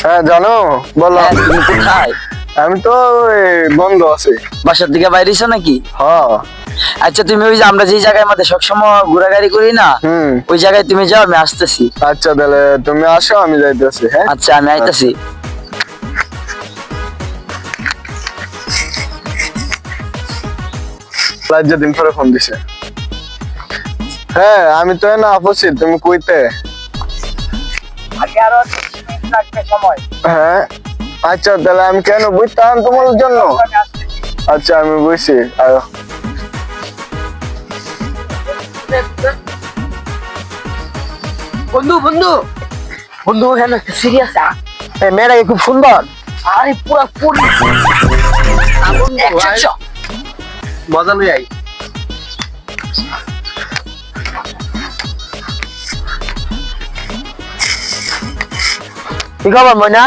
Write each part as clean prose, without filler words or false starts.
হ্যাঁ জানো, বলো। তুমি কোথায়? আমি তো বন্ধ আছি। বাসার দিকে বাইরেছো নাকি? হ্যাঁ। আচ্ছা, তুমি ওই যে আমরা যে জায়গায় মধ্যে সবসময় ঘোরাঘুরি করি না, ওই জায়গায় তুমি যাও, আমি আসতেছি। আচ্ছা তাহলে তুমি আসো, আমি যাইতেছি। হ্যাঁ আচ্ছা, আমি আইতাছি। দিন পরে ফোন দিছে। হ্যাঁ আমি তো না আপসি, তুমি কইতে। হ্যাঁ আচ্ছা তাহলে আমি কেন বুঝতাম তোমার জন্য। আচ্ছা আমি বুঝছি। বন্ধু বন্ধু বন্ধু, এখানে সিরিয়াস মেয়েটা খুব সুন্দর। আরে পুরা পুরি মজা লই আই। কি খবর ময়না?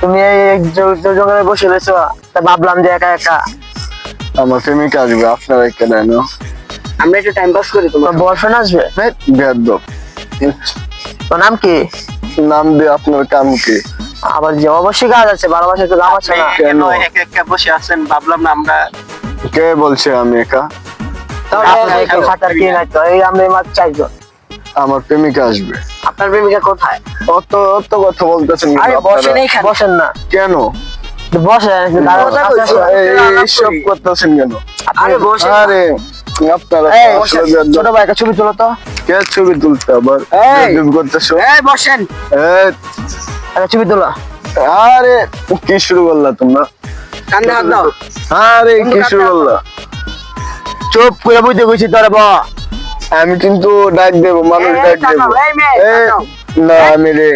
তুমি এই জঙ্গলে বসে রয়েছো, তা ভাবলাম যে একা একা আমার প্রেমিকা আসবে, আপনারা কেন? আমরা একটু টাইম পাস করি। তোমার বয়ফ্রেন্ড আসবে? বেয়াদব। তোর নাম কি? নাম দিয়ে আপনার কাম কি? আবার যে অবশ্যই কাজ আছে, ভালোবাসা তো দাম আছে না। কেন একা একা বসে আছেন? ভাবলাম না আমরা। কে বলছে আমি একা? তাহলে একটু খাতার কি নাই তো? এই আমরা মাত্র চারজন। আমার প্রেমিকা আসবে। আপনার প্রেমিকা কোথায়? অত অত কথা বলতেছেন কেন আরে বসেন আপনারা? এইখানে। বসেন না। কেন বসেন। এইসব করতেছেন কেন? আরে বসেন। আরে আপনারা এই আসলে বেয়াদব। ছোট ভাই একটা ছবি তোলো তো। কে ছবি তুলতে আবার বেয়াদব করতেছো? এই বসেন, এই, একটা ছবি তোলো। আরে কি শুরু করলা তোমরা? কান্দে হাত দাও। আরে কি শুরু করলা? চুপ করে বুঝতে কইছি তোরে বা। আমি কিন্তু ডাক দেবো, মানুষ ডাক দেবো। এই, না আমি রে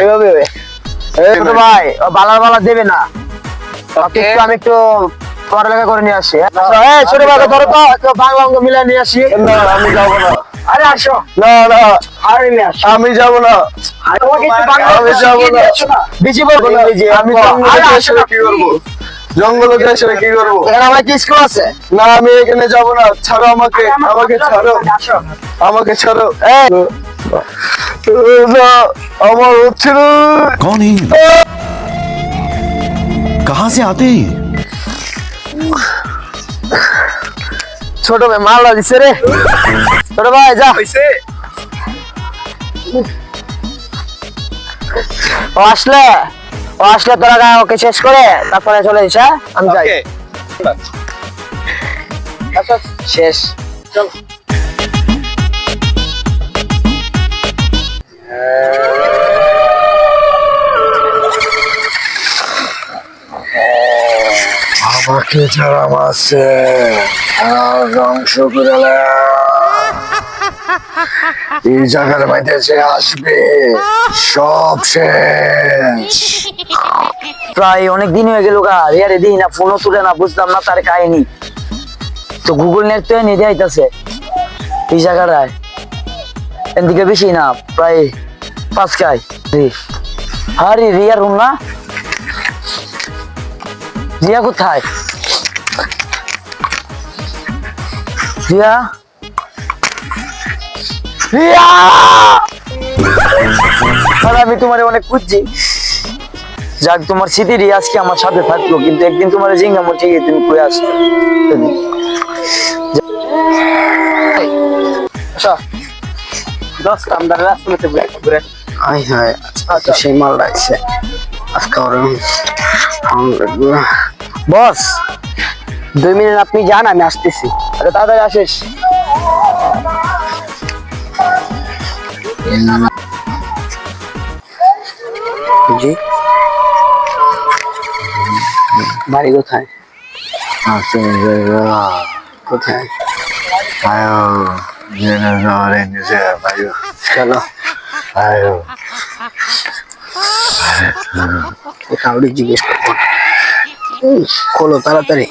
এভাবে এই, ছোট ভাই ও বালার বালা দেবে না। ওকে আমি একটু পড়ালেখা করে নিয়ে আসি। এই ছোট ভাই ধরো তো, একটু বাংলা অঙ্ক মিলাই নিয়ে আসি। না আমি যাবো না। আরে আসো। না না আরে নিয়ে আসো। আমি যাবো না। তোমাকে একটু বাংলা আমি অঙ্ক যাবো শিখিয়ে না। দিচ্ছ না? বেশি বলবো না। আমি আরে জঙ্গলে আসো এসে না, কি করবো? জঙ্গলে এসে কি করবো? এখানে আমার কি স্কুল আছে? না আমি এখানে যাবো না। ছাড়ো আমাকে, আমাকে ছাড়ো, আসো। আমাকে ছাড়ো। এই না আমার হচ্ছে না। कौन है ये? कहाँ से आते हैं ये? ছোট ভাই মালটা দিছে রে। ছোট ভাই যা। ও আসলে তোরা ওকে শেষ করে তারপরে চলে যাস। হ্যাঁ? আমি যাই। আচ্ছা, শেষ। চল। আমাকে ছাড়া মাসে ধ্বংস করে এই জায়গার মধ্যে যে আসবে সব শেষ। প্রায় অনেক দিন হয়ে গেল গা, রিয়ারে দিই না, ফোনও তুলে না, বুঝলাম না তার কাহিনী। তো গুগল নেট তো এনে যাইতেছে এই জায়গাটায়, এদিকে বেশি না, প্রায় 5 কাই। আরে রিয়া রুম না? রিয়া কোথায়? রিয়া রিয়া, আমি তোমার অনেক খুঁজছি। যাক, তোমার স্মৃতি রিয়া আজকে আমার সাথে থাকলো, কিন্তু একদিন তোমার জিঙ্গামো ঠিকই তুমি কই আসো। সেই মাল লাগছে আজকে। বস 2 মিনিট আপনি যান, আমি আসতেছি। আরে তাড়াতাড়ি আসিস। জি, বাড়ি কোথায়? কোথায়? চলো কাউরে জিজ্ঞেস করবো। খোলো তাড়াতাড়ি।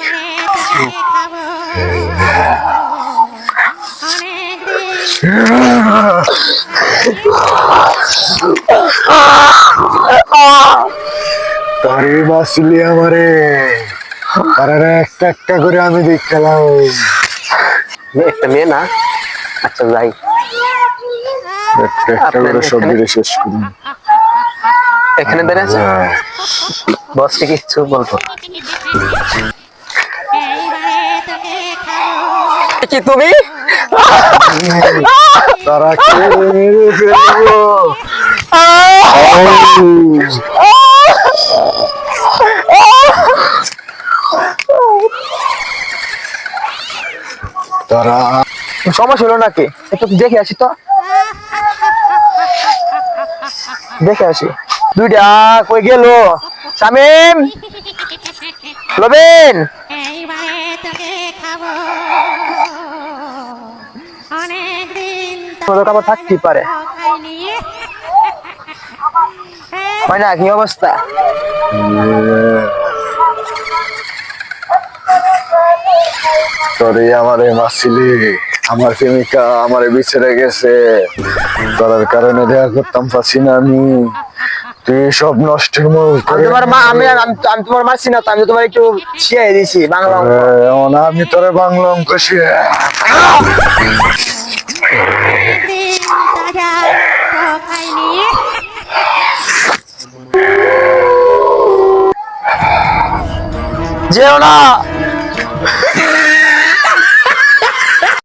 তারে বাসলি আমারে, আরে একটা একটা করে আমি দেখলাম। একটা মেয়ে না? আচ্ছা যাই। একটা করে সব দিয়ে শেষ করুন। এখানে দাঁড়িয়ে আছে বসকে কিছু বলবো কি তুমি তারা কে মেরে ফেলবো। তারা সমস্যা হলো নাকি একটু দেখে আসি তো দেখে আসি দুইটা কই গেল শামিম লবেন এইবারে তোকে খাবো অনেকদিন তোর খাবার থাকতেই পারে খাইনি হয় না কি অবস্থা তোরে আমারে মাসিলি আমার প্রেমিকা আমারে বিছেড়ে গেছে, তোর কারণে দেখা করতাম পারছি না আমি। তুই সব নষ্টের মুখ আমি তোমার মা আমি আমি তোমার মারছি না তো আমি তোমার একটু শিয়াই দিছি বাংলা অঙ্ক। আমি তোরে বাংলা অঙ্ক শিখে অনেকদিন তাজা তো খাইনি যেও না